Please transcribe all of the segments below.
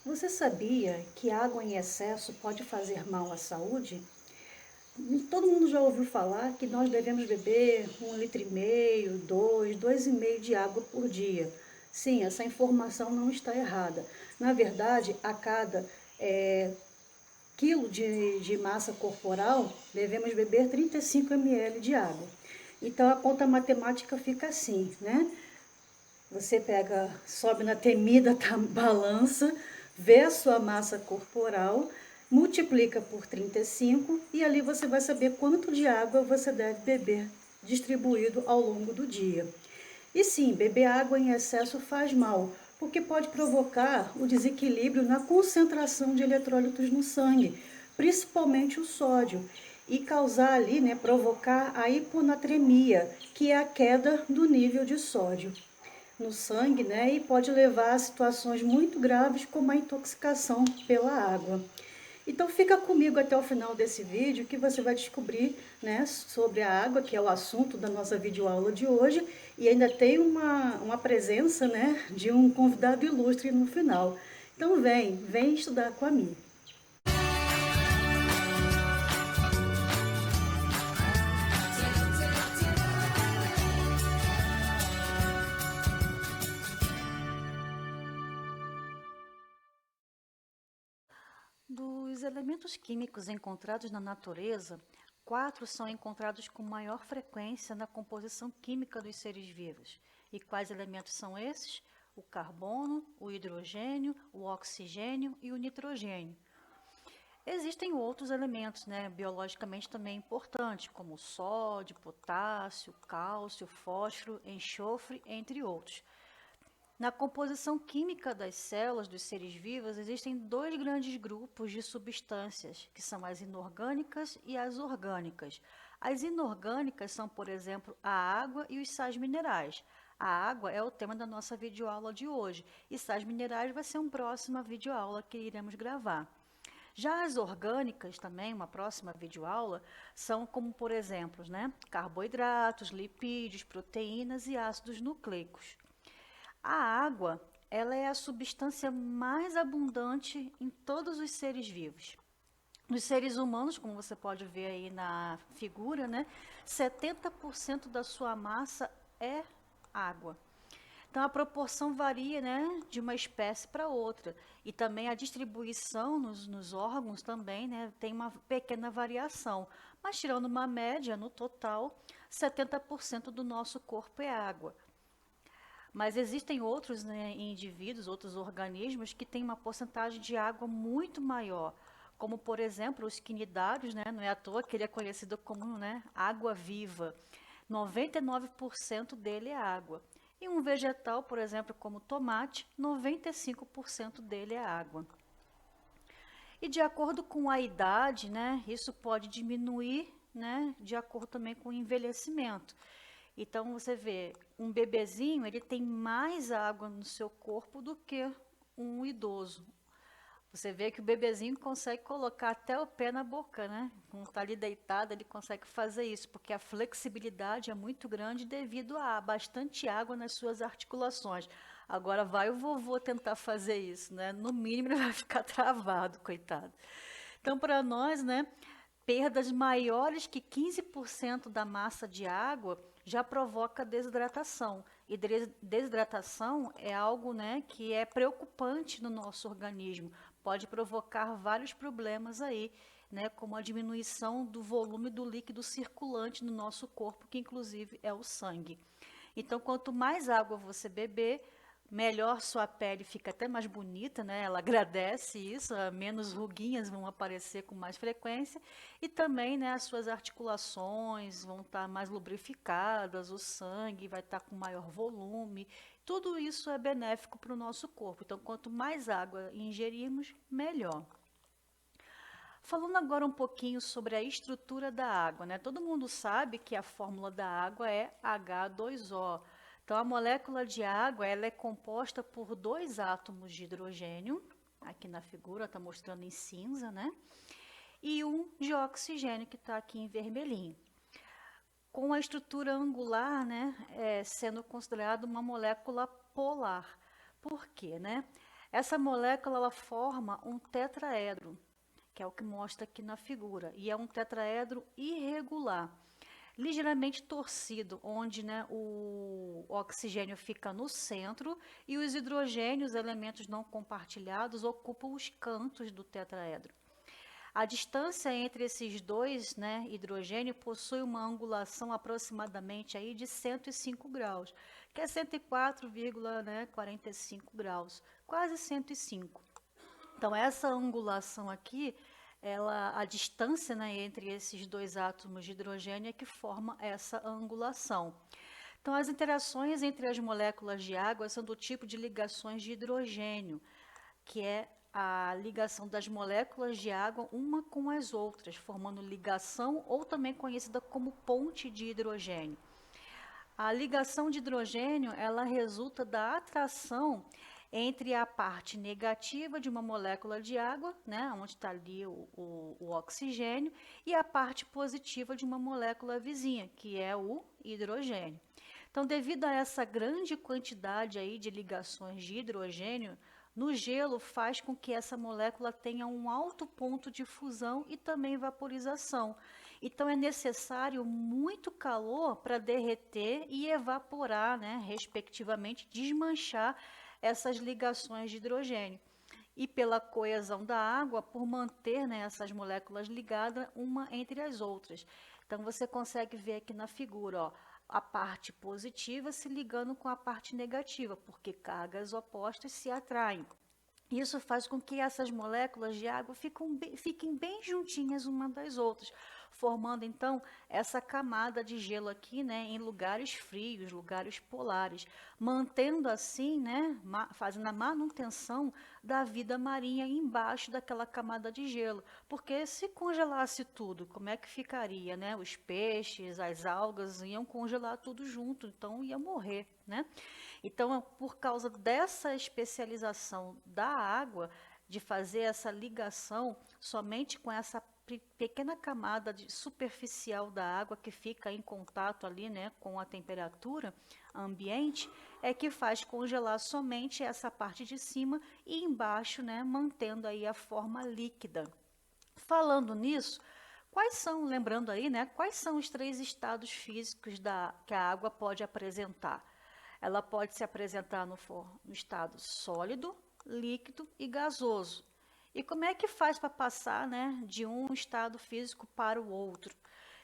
Você sabia que água em excesso pode fazer mal à saúde? Todo mundo já ouviu falar que nós devemos beber 1,5 litro, 2 e meio de água por dia. Sim, essa informação não está errada. Na verdade, a cada quilo de massa corporal, devemos beber 35 ml de água. Então a conta matemática fica assim, né? Você pega, sobe na temida balança, vê a sua massa corporal, multiplica por 35 e ali você vai saber quanto de água você deve beber distribuído ao longo do dia. E sim, beber água em excesso faz mal, porque pode provocar o desequilíbrio na concentração de eletrólitos no sangue, principalmente o sódio, e causar ali, né, provocar a hiponatremia, que é a queda do nível de sódio no sangue, né, e pode levar a situações muito graves como a intoxicação pela água. Então fica comigo até o final desse vídeo que você vai descobrir, né, sobre a água, que é o assunto da nossa videoaula de hoje, e ainda tem uma presença, né, de um convidado ilustre no final. Então vem estudar com a mim. Dos elementos químicos encontrados na natureza, 4 são encontrados com maior frequência na composição química dos seres vivos. E quais elementos são esses? O carbono, o hidrogênio, o oxigênio e o nitrogênio. Existem outros elementos, biologicamente também importantes, como sódio, potássio, cálcio, fósforo, enxofre, entre outros. Na composição química das células dos seres vivos, existem dois grandes grupos de substâncias, que são as inorgânicas e as orgânicas. As inorgânicas são, por exemplo, a água e os sais minerais. A água é o tema da nossa videoaula de hoje, e sais minerais vai ser uma próxima videoaula que iremos gravar. Já as orgânicas, também, uma próxima videoaula, são como, por exemplo, carboidratos, lipídios, proteínas e ácidos nucleicos. A água, ela é a substância mais abundante em todos os seres vivos. Nos seres humanos, como você pode ver aí na figura, 70% da sua massa é água. Então a proporção varia, de uma espécie para outra. E também a distribuição nos órgãos também, tem uma pequena variação. Mas tirando uma média, no total, 70% do nosso corpo é água. Mas existem outros, indivíduos, outros organismos que têm uma porcentagem de água muito maior, como por exemplo os quinidários, não é à toa que ele é conhecido como, água viva. 99% dele é água. E um vegetal, por exemplo, como o tomate, 95% dele é água. E de acordo com a idade, isso pode diminuir, de acordo também com o envelhecimento. Então você vê, um bebezinho, ele tem mais água no seu corpo do que um idoso. Você vê que o bebezinho consegue colocar até o pé na boca, Quando está ali deitado, ele consegue fazer isso, porque a flexibilidade é muito grande devido a bastante água nas suas articulações. Agora vai o vovô tentar fazer isso, No mínimo ele vai ficar travado, coitado. Então, para nós, perdas maiores que 15% da massa de água já provoca desidratação. E desidratação é algo, que é preocupante no nosso organismo. Pode provocar vários problemas aí, como a diminuição do volume do líquido circulante no nosso corpo, que inclusive é o sangue. Então, quanto mais água você beber, melhor sua pele fica até mais bonita, Ela agradece isso, menos ruguinhas vão aparecer com mais frequência e também, as suas articulações vão estar mais lubrificadas, o sangue vai estar com maior volume. Tudo isso é benéfico para o nosso corpo. Então, quanto mais água ingerirmos, melhor. Falando agora um pouquinho sobre a estrutura da água, Todo mundo sabe que a fórmula da água é H2O. Então, a molécula de água, ela é composta por dois átomos de hidrogênio, aqui na figura está mostrando em cinza, E um de oxigênio, que está aqui em vermelhinho. Com a estrutura angular, sendo considerada uma molécula polar. Por quê, Essa molécula ela forma um tetraedro, que é o que mostra aqui na figura, e é um tetraedro irregular, ligeiramente torcido, onde, né, o oxigênio fica no centro e os hidrogênios, elementos não compartilhados, ocupam os cantos do tetraedro. A distância entre esses dois, né, hidrogênio possui uma angulação aproximadamente aí de 105 graus, que é 104,45 graus, quase 105. Então, essa angulação aqui, a distância, né, entre esses dois átomos de hidrogênio é que forma essa angulação. Então, as interações entre as moléculas de água são do tipo de ligações de hidrogênio, que é a ligação das moléculas de água uma com as outras, formando ligação ou também conhecida como ponte de hidrogênio. A ligação de hidrogênio, ela resulta da atração entre a parte negativa de uma molécula de água, né, onde está ali o oxigênio, e a parte positiva de uma molécula vizinha, que é o hidrogênio. Então, devido a essa grande quantidade aí de ligações de hidrogênio, no gelo faz com que essa molécula tenha um alto ponto de fusão e também vaporização. Então é necessário muito calor para derreter e evaporar, né, respectivamente, desmanchar essas ligações de hidrogênio. E pela coesão da água, por manter, né, essas moléculas ligadas uma entre as outras. Então você consegue ver aqui na figura, ó, a parte positiva se ligando com a parte negativa, porque cargas opostas se atraem. Isso faz com que essas moléculas de água fiquem bem juntinhas uma das outras, formando então essa camada de gelo aqui, né, em lugares frios, lugares polares, mantendo assim, né, fazendo a manutenção da vida marinha embaixo daquela camada de gelo. Porque se congelasse tudo, como é que ficaria, né? Os peixes, as algas iam congelar tudo junto, então ia morrer, né? Então, por causa dessa especialização da água, de fazer essa ligação somente com essa pequena camada superficial da água que fica em contato ali, né, com a temperatura ambiente, é que faz congelar somente essa parte de cima e embaixo, né, mantendo aí a forma líquida. Falando nisso, lembrando aí, né, quais são os três estados físicos que a água pode apresentar? Ela pode se apresentar no estado sólido, líquido e gasoso. E como é que faz para passar, né, de um estado físico para o outro?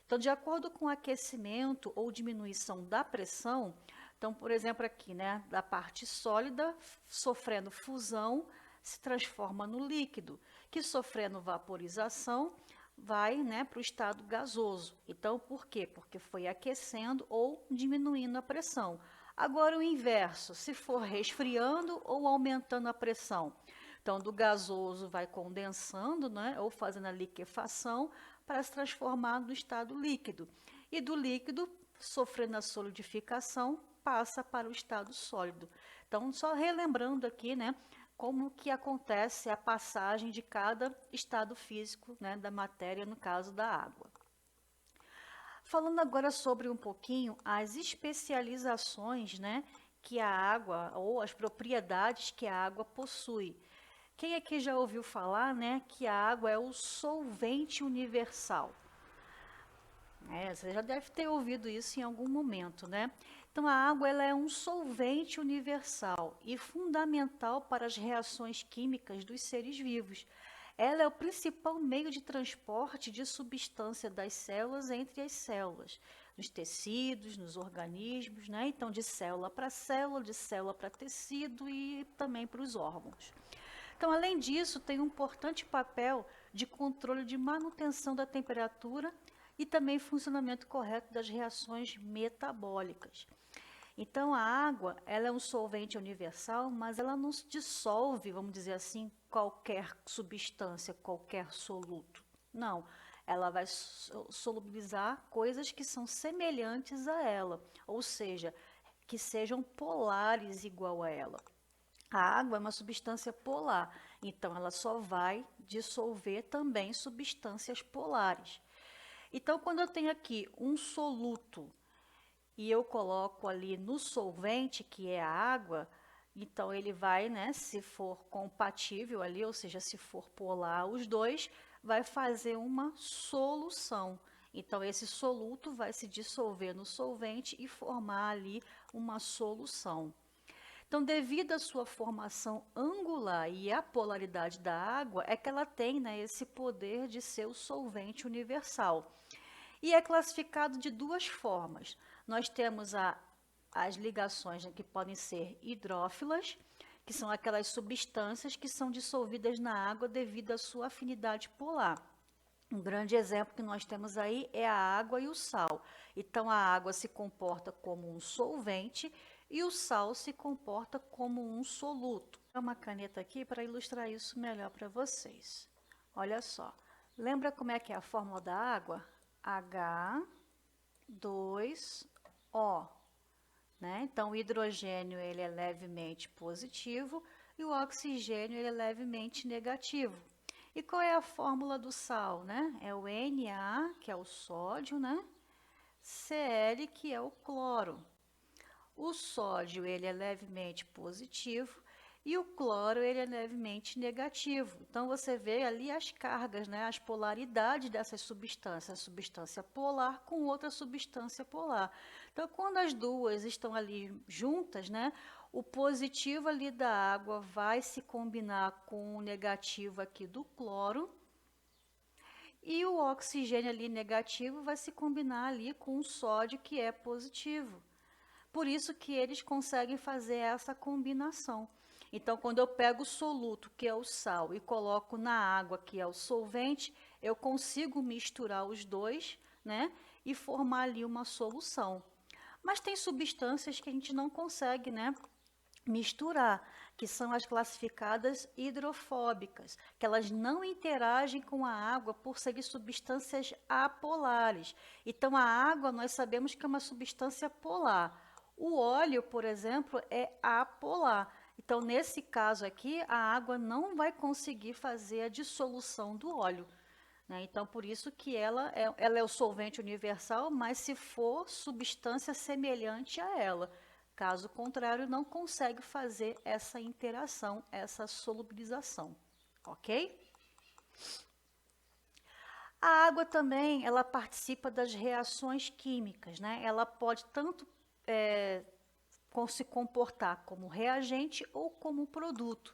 Então, de acordo com o aquecimento ou diminuição da pressão, então, por exemplo, aqui, né, da parte sólida, sofrendo fusão, se transforma no líquido, que sofrendo vaporização, vai, né, para o estado gasoso. Então, por quê? Porque foi aquecendo ou diminuindo a pressão. Agora o inverso, se for resfriando ou aumentando a pressão. Então, do gasoso vai condensando, né, ou fazendo a liquefação para se transformar no estado líquido. E do líquido, sofrendo a solidificação, passa para o estado sólido. Então, só relembrando aqui, né, como que acontece a passagem de cada estado físico, né, da matéria, no caso da água. Falando agora sobre um pouquinho as especializações, né, que a água, ou as propriedades que a água possui. Quem aqui já ouviu falar, né, que a água é o solvente universal? Você já deve ter ouvido isso em algum momento, né? Então, a água ela é um solvente universal e fundamental para as reações químicas dos seres vivos. Ela é o principal meio de transporte de substância das células entre as células, nos tecidos, nos organismos, né? Então, de célula para tecido e também para os órgãos. Então, além disso, tem um importante papel de controle de manutenção da temperatura e também funcionamento correto das reações metabólicas. Então, a água, ela é um solvente universal, mas ela não dissolve, vamos dizer assim, qualquer substância, qualquer soluto. Não, ela vai solubilizar coisas que são semelhantes a ela, ou seja, que sejam polares igual a ela. A água é uma substância polar, então ela só vai dissolver também substâncias polares. Então, quando eu tenho aqui um soluto e eu coloco ali no solvente, que é a água, Então, ele vai, né, se for compatível ali, ou seja, se for polar os dois, vai fazer uma solução. Então, esse soluto vai se dissolver no solvente e formar ali uma solução. Então, devido à sua formação angular e à polaridade da água, é que ela tem, né, esse poder de ser o solvente universal. E é classificado de duas formas. Nós temos as ligações, né, que podem ser hidrófilas, que são aquelas substâncias que são dissolvidas na água devido à sua afinidade polar. Um grande exemplo que nós temos aí é a água e o sal. Então, a água se comporta como um solvente e o sal se comporta como um soluto. Vou dar uma caneta aqui para ilustrar isso melhor para vocês. Olha só. Lembra como é que é a fórmula da água? H2O, né? Então, o hidrogênio ele é levemente positivo e o oxigênio ele é levemente negativo. E qual é a fórmula do sal, né? É o Na, que é o sódio, né? Cl, que é o cloro. O sódio ele é levemente positivo e o cloro ele é levemente negativo. Então você vê ali as cargas, né, as polaridades dessas substâncias, a substância polar com outra substância polar. Então quando as duas estão ali juntas, né, o positivo ali da água vai se combinar com o negativo aqui do cloro. E o oxigênio ali negativo vai se combinar ali com o sódio que é positivo. Por isso que eles conseguem fazer essa combinação. Então, quando eu pego o soluto, que é o sal, e coloco na água, que é o solvente, eu consigo misturar os dois, né, e formar ali uma solução. Mas tem substâncias que a gente não consegue, né, misturar, que são as classificadas hidrofóbicas, que elas não interagem com a água por serem substâncias apolares. Então, a água nós sabemos que é uma substância polar. O óleo, por exemplo, é apolar. Então, nesse caso aqui, a água não vai conseguir fazer a dissolução do óleo, né? Então, por isso que ela é o solvente universal, mas se for substância semelhante a ela. Caso contrário, não consegue fazer essa interação, essa solubilização, ok? A água também, ela participa das reações químicas, né? Ela pode tanto se comportar como reagente ou como produto.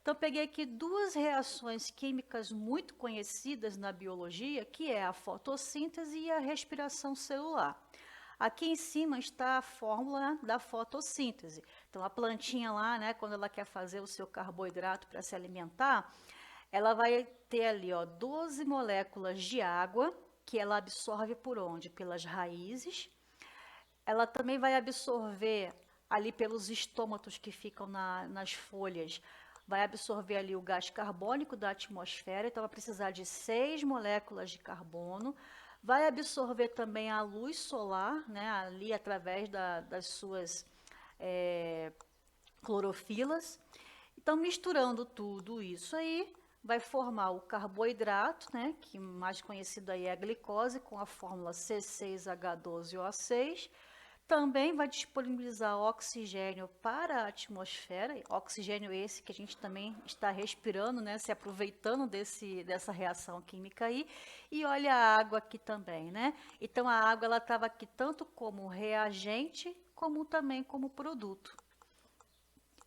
Então, eu peguei aqui duas reações químicas muito conhecidas na biologia, que é a fotossíntese e a respiração celular. Aqui em cima está a fórmula da fotossíntese. Então, a plantinha lá, né, quando ela quer fazer o seu carboidrato para se alimentar, ela vai ter ali, ó, 12 moléculas de água, que ela absorve por onde? Pelas raízes. Ela também vai absorver ali pelos estômatos que ficam nas folhas, vai absorver ali o gás carbônico da atmosfera, então vai precisar de 6 moléculas de carbono, vai absorver também a luz solar, né, ali através das suas clorofilas. Então, misturando tudo isso aí, vai formar o carboidrato, né, que mais conhecido aí é a glicose, com a fórmula C6H12O6. Também vai disponibilizar oxigênio para a atmosfera, oxigênio esse que a gente também está respirando, né, se aproveitando dessa reação química aí. E olha a água aqui também, né? Então a água ela estava aqui tanto como reagente, como também como produto.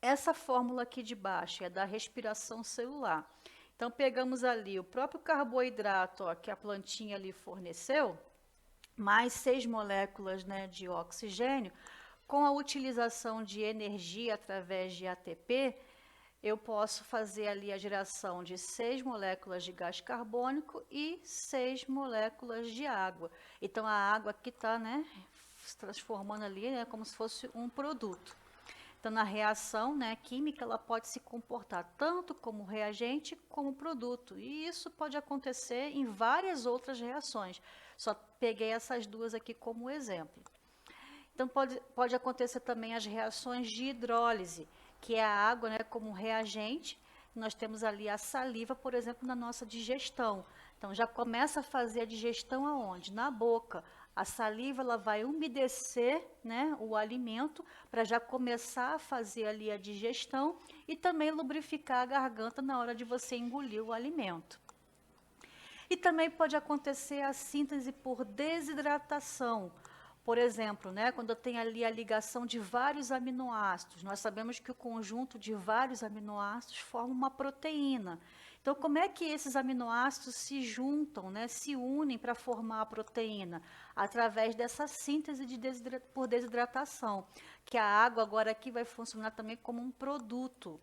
Essa fórmula aqui de baixo é da respiração celular. Então pegamos ali o próprio carboidrato, ó, que a plantinha ali forneceu, mais 6 moléculas, né, de oxigênio, com a utilização de energia através de ATP, eu posso fazer ali a geração de 6 moléculas de gás carbônico e 6 moléculas de água. Então, a água aqui está, né, se transformando ali, né, como se fosse um produto. Então, na reação, né, química, ela pode se comportar tanto como reagente como produto. E isso pode acontecer em várias outras reações. Só peguei essas duas aqui como exemplo. Então, pode acontecer também as reações de hidrólise, que é a água, né, como reagente. Nós temos ali a saliva, por exemplo, na nossa digestão. Então, já começa a fazer a digestão aonde? Na boca. A saliva ela vai umedecer, né, o alimento para já começar a fazer ali a digestão e também lubrificar a garganta na hora de você engolir o alimento. E também pode acontecer a síntese por desidratação. Por exemplo, né, quando tem ali a ligação de vários aminoácidos, nós sabemos que o conjunto de vários aminoácidos forma uma proteína. Então, como é que esses aminoácidos se juntam, né, se unem para formar a proteína? Através dessa síntese por desidratação, que a água agora aqui vai funcionar também como um produto.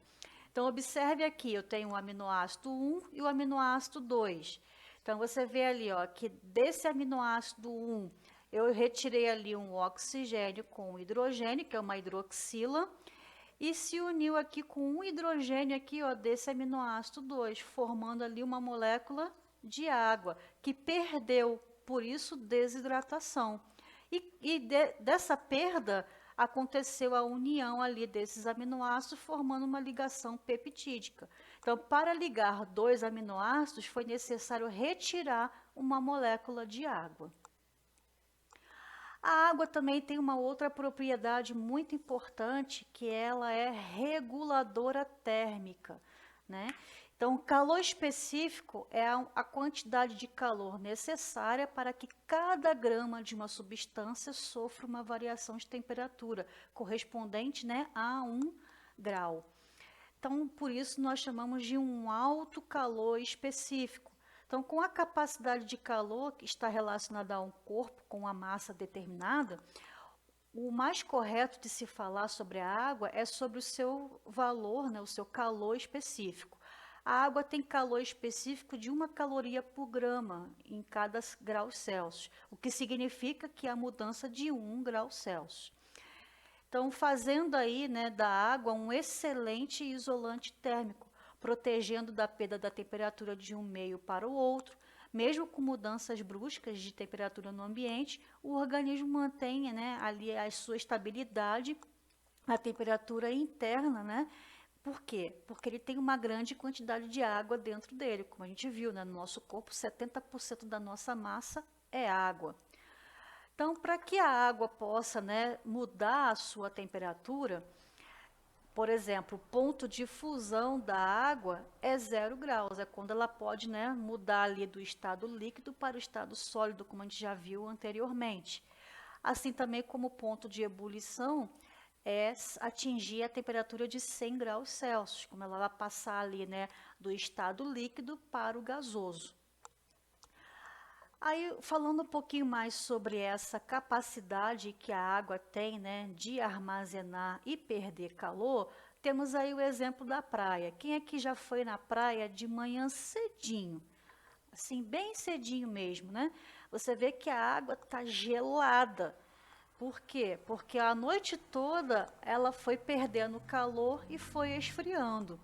Então, observe aqui, eu tenho o aminoácido 1 e o aminoácido 2. Então, você vê ali, ó, que desse aminoácido 1, eu retirei ali um oxigênio com um hidrogênio, que é uma hidroxila, e se uniu aqui com um hidrogênio aqui, ó, desse aminoácido 2, formando ali uma molécula de água, que perdeu, por isso desidratação. Dessa perda, aconteceu a união ali desses aminoácidos, formando uma ligação peptídica. Então, para ligar dois aminoácidos, foi necessário retirar uma molécula de água. A água também tem uma outra propriedade muito importante, que ela é reguladora térmica, né? Então, o calor específico é a quantidade de calor necessária para que cada grama de uma substância sofra uma variação de temperatura, correspondente, né, a 1 grau. Então, por isso nós chamamos de um alto calor específico. Então, com a capacidade de calor que está relacionada a um corpo com uma massa determinada, o mais correto de se falar sobre a água é sobre o seu valor, né, o seu calor específico. A água tem calor específico de 1 caloria por grama em cada grau Celsius, o que significa que há mudança de 1 grau Celsius. Então, fazendo aí, né, da água um excelente isolante térmico, protegendo da perda da temperatura de um meio para o outro. Mesmo com mudanças bruscas de temperatura no ambiente, o organismo mantém, né, ali a sua estabilidade, a temperatura interna, né? Por quê? Porque ele tem uma grande quantidade de água dentro dele. Como a gente viu, né, no nosso corpo, 70% da nossa massa é água. Então, para que a água possa, né, mudar a sua temperatura, por exemplo, o ponto de fusão da água é 0 graus, é quando ela pode, né, mudar ali do estado líquido para o estado sólido, como a gente já viu anteriormente. Assim também como o ponto de ebulição é atingir a temperatura de 100 graus Celsius, como ela vai passar ali, né, do estado líquido para o gasoso. Aí, falando um pouquinho mais sobre essa capacidade que a água tem, né, de armazenar e perder calor, temos aí o exemplo da praia. Quem aqui já foi na praia de manhã cedinho? Assim, bem cedinho mesmo, né? Você vê que a água está gelada. Por quê? Porque a noite toda ela foi perdendo calor e foi esfriando.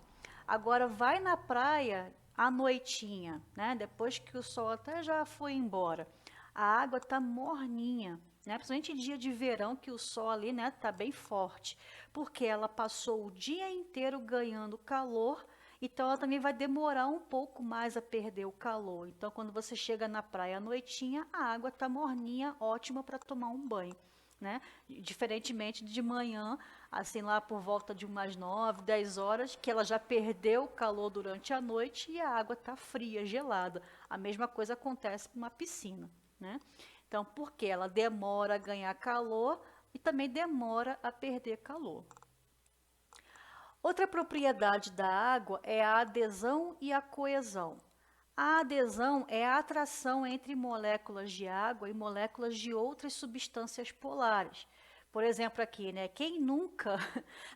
Agora vai na praia à noitinha, né? Depois que o sol até já foi embora, a água tá morninha, né? Principalmente em dia de verão que o sol ali, né, tá bem forte, porque ela passou o dia inteiro ganhando calor. Então ela também vai demorar um pouco mais a perder o calor. Então quando você chega na praia à noitinha, a água tá morninha, ótima para tomar um banho, né? Diferentemente de manhã, assim lá por volta de umas 9, 10 horas, que ela já perdeu o calor durante a noite e a água está fria, gelada. A mesma coisa acontece com uma piscina, né? Então, porque ela demora a ganhar calor e também demora a perder calor. Outra propriedade da água é a adesão e a coesão. A adesão é a atração entre moléculas de água e moléculas de outras substâncias polares. Por exemplo, aqui, né? Quem nunca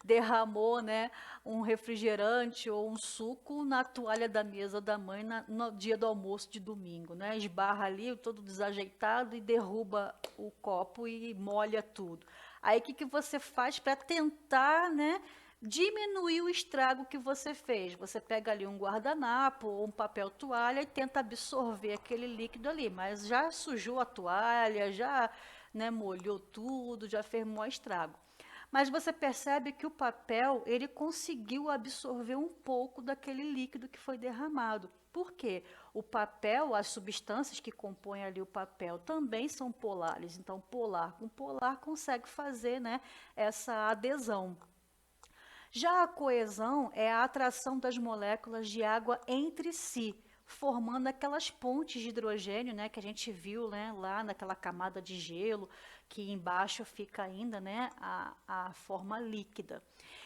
derramou, né, um refrigerante ou um suco na toalha da mesa da mãe no dia do almoço de domingo, né? Esbarra ali, todo desajeitado e derruba o copo e molha tudo. Aí o que você faz para tentar, né, diminuir o estrago que você fez? Você pega ali um guardanapo ou um papel toalha e tenta absorver aquele líquido ali, mas já sujou a toalha, já, né, molhou tudo, já fez maior estrago. Mas você percebe que o papel, ele conseguiu absorver um pouco daquele líquido que foi derramado. Por quê? O papel, as substâncias que compõem ali o papel também são polares. Então, polar com polar consegue fazer, né, essa adesão. Já a coesão é a atração das moléculas de água entre si, formando aquelas pontes de hidrogênio, né, que a gente viu, né, lá naquela camada de gelo, que embaixo fica ainda, né, a forma líquida.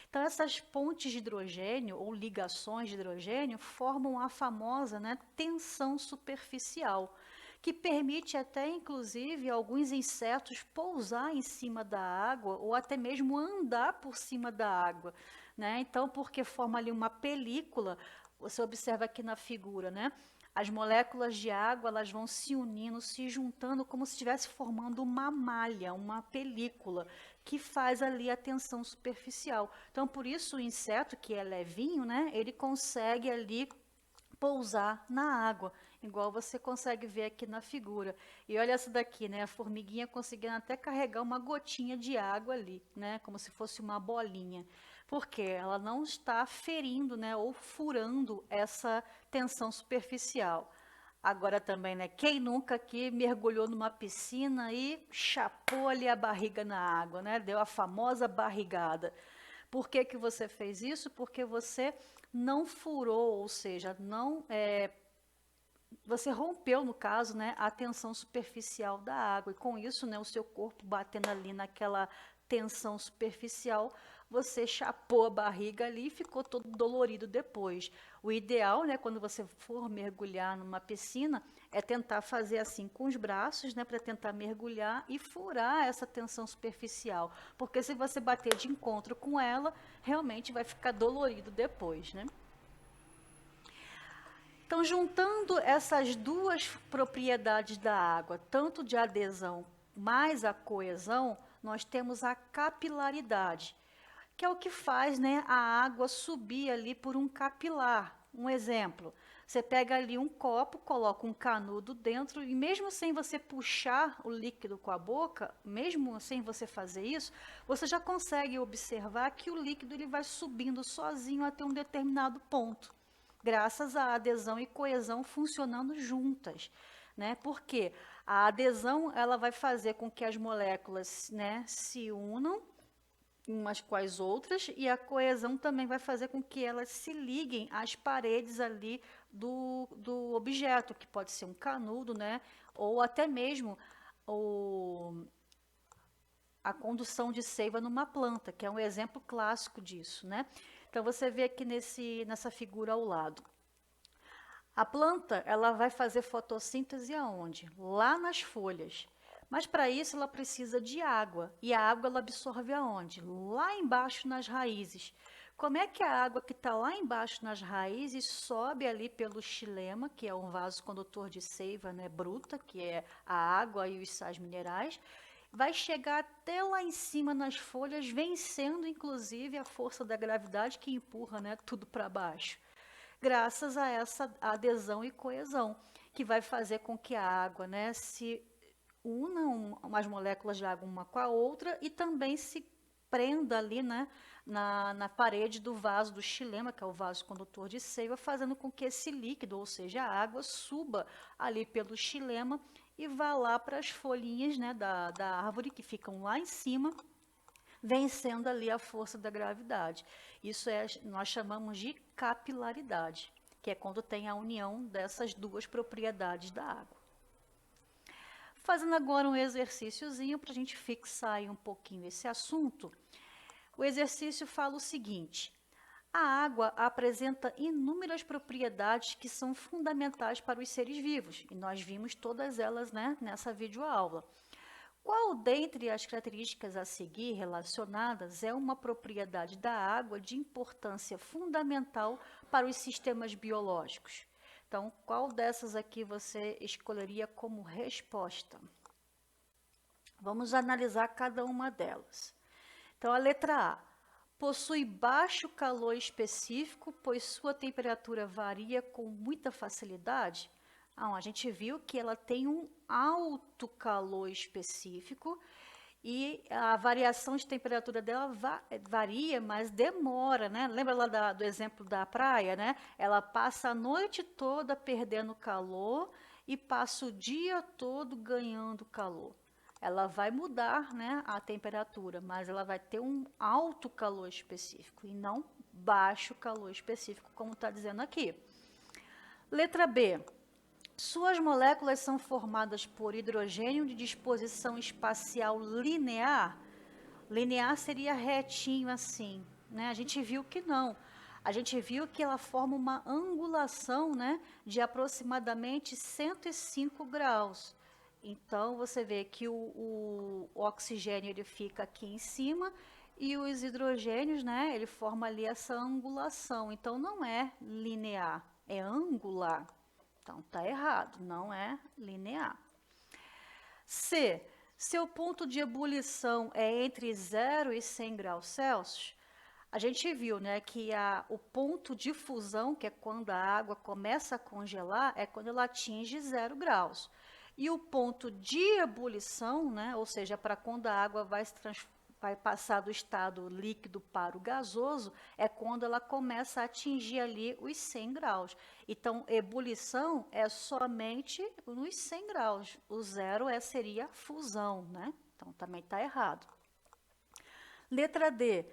Então, essas pontes de hidrogênio ou ligações de hidrogênio formam a famosa, né, tensão superficial, que permite até, inclusive, alguns insetos pousar em cima da água ou até mesmo andar por cima da água, né? Então, porque forma ali uma película, você observa aqui na figura, né? As moléculas de água, elas vão se unindo, se juntando, como se estivesse formando uma malha, uma película, que faz ali a tensão superficial. Então, por isso o inseto, que é levinho, né? Ele consegue ali pousar na água, igual você consegue ver aqui na figura. E olha essa daqui, né? A formiguinha conseguindo até carregar uma gotinha de água ali, né? Como se fosse uma bolinha. Porque ela não está ferindo, né? Ou furando essa tensão superficial. Agora também, né? Quem nunca aqui mergulhou numa piscina e chapou ali a barriga na água, né? Deu a famosa barrigada. Por que que você fez isso? Porque você não furou, ou seja, não você rompeu, no caso, né, a tensão superficial da água. E com isso, né, o seu corpo batendo ali naquela tensão superficial, você chapou a barriga ali e ficou todo dolorido depois. O ideal, né, quando você for mergulhar numa piscina, é tentar fazer assim com os braços, né, para tentar mergulhar e furar essa tensão superficial. Porque se você bater de encontro com ela, realmente vai ficar dolorido depois, né? Então, juntando essas duas propriedades da água, tanto de adesão mais a coesão, nós temos a capilaridade, que é o que faz, né, a água subir ali por um capilar. Um exemplo, você pega ali um copo, coloca um canudo dentro e mesmo sem você puxar o líquido com a boca, mesmo sem você fazer isso, você já consegue observar que o líquido ele vai subindo sozinho até um determinado ponto, graças à adesão e coesão funcionando juntas, né? Porque a adesão ela vai fazer com que as moléculas, né, se unam umas com as outras e a coesão também vai fazer com que elas se liguem às paredes ali do objeto, que pode ser um canudo, né? Ou até mesmo a condução de seiva numa planta, que é um exemplo clássico disso, né? Então você vê aqui nessa figura ao lado. A planta, ela vai fazer fotossíntese aonde? Lá nas folhas. Mas para isso ela precisa de água. E a água ela absorve aonde? Lá embaixo nas raízes. Como é que a água que está lá embaixo nas raízes sobe ali pelo xilema, que é um vaso condutor de seiva, né, bruta, que é a água e os sais minerais, vai chegar até lá em cima nas folhas, vencendo inclusive a força da gravidade que empurra, né, tudo para baixo, graças a essa adesão e coesão, que vai fazer com que a água, né, se unam as moléculas de água uma com a outra e também se prenda ali, né, na parede do vaso do xilema, que é o vaso condutor de seiva, fazendo com que esse líquido, ou seja, a água, suba ali pelo xilema e vá lá para as folhinhas, né, da árvore, que ficam lá em cima, vencendo ali a força da gravidade. Isso nós chamamos de capilaridade, que é quando tem a união dessas duas propriedades da água. Fazendo agora um exercíciozinho para a gente fixar aí um pouquinho esse assunto. O exercício fala o seguinte: a água apresenta inúmeras propriedades que são fundamentais para os seres vivos, e nós vimos todas elas, né, nessa videoaula. Qual dentre as características a seguir relacionadas é uma propriedade da água de importância fundamental para os sistemas biológicos? Então, qual dessas aqui você escolheria como resposta? Vamos analisar cada uma delas. Então, a letra A. Possui baixo calor específico, pois sua temperatura varia com muita facilidade? A gente viu que ela tem um alto calor específico e a variação de temperatura dela varia, mas demora, né? Lembra lá do exemplo da praia, né? Ela passa a noite toda perdendo calor e passa o dia todo ganhando calor. Ela vai mudar, né, a temperatura, mas ela vai ter um alto calor específico e não baixo calor específico, como está dizendo aqui. Letra B. Suas moléculas são formadas por hidrogênio de disposição espacial linear. Linear seria retinho assim, né? A gente viu que não. A gente viu que ela forma uma angulação, né, de aproximadamente 105 graus. Então, você vê que o oxigênio ele fica aqui em cima e os hidrogênios, né, ele forma ali essa angulação. Então, não é linear, é angular. Então, está errado, não é linear. C. Seu ponto de ebulição é entre 0 e 100 graus Celsius. A gente viu, né, que o ponto de fusão, que é quando a água começa a congelar, é quando ela atinge 0 graus. E o ponto de ebulição, né, ou seja, para quando a água vai passar do estado líquido para o gasoso, é quando ela começa a atingir ali os 100 graus. Então, ebulição é somente nos 100 graus. O 0 seria fusão, né? Então, também está errado. Letra D.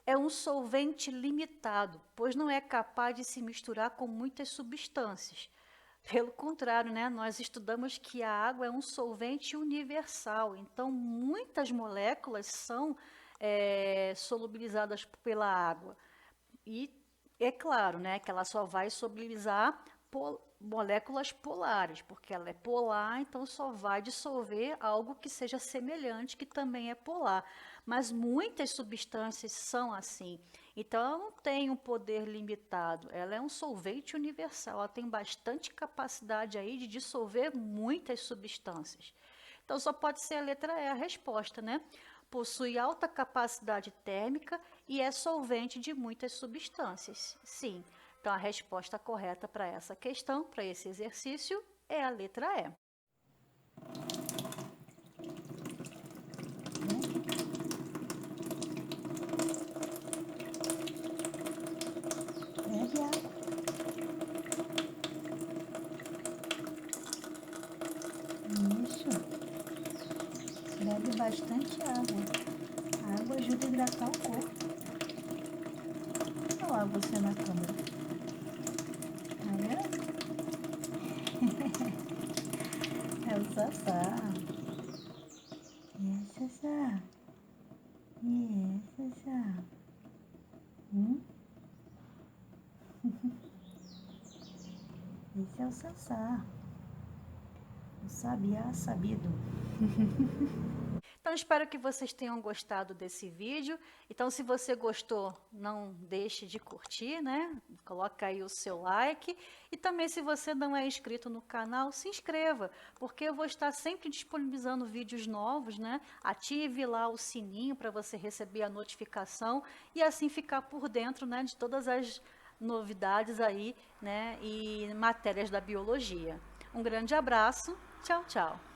É um solvente limitado, pois não é capaz de se misturar com muitas substâncias. Pelo contrário, né, nós estudamos que a água é um solvente universal, então muitas moléculas são solubilizadas pela água. E é claro, né, que ela só vai solubilizar moléculas polares, porque ela é polar, então só vai dissolver algo que seja semelhante, que também é polar. Mas muitas substâncias são assim. Então, ela não tem um poder limitado, ela é um solvente universal, ela tem bastante capacidade aí de dissolver muitas substâncias. Então, só pode ser a letra E a resposta, né? Possui alta capacidade térmica e é solvente de muitas substâncias. Sim, então a resposta correta para essa questão, para esse exercício, é a letra E. Bebe água. Isso. Bebe bastante água. A água ajuda a hidratar o corpo. Olha lá você na câmera. Tá vendo? É o Sassá. É, Sassá. É, Sassá. Esse é o Sassá. O sabiá sabido. Então, espero que vocês tenham gostado desse vídeo. Então, se você gostou, não deixe de curtir, né? Coloca aí o seu like. E também, se você não é inscrito no canal, se inscreva, porque eu vou estar sempre disponibilizando vídeos novos, né? Ative lá o sininho para você receber a notificação e assim ficar por dentro, né, de todas as novidades aí, né, e matérias da biologia. Um grande abraço. Tchau, tchau.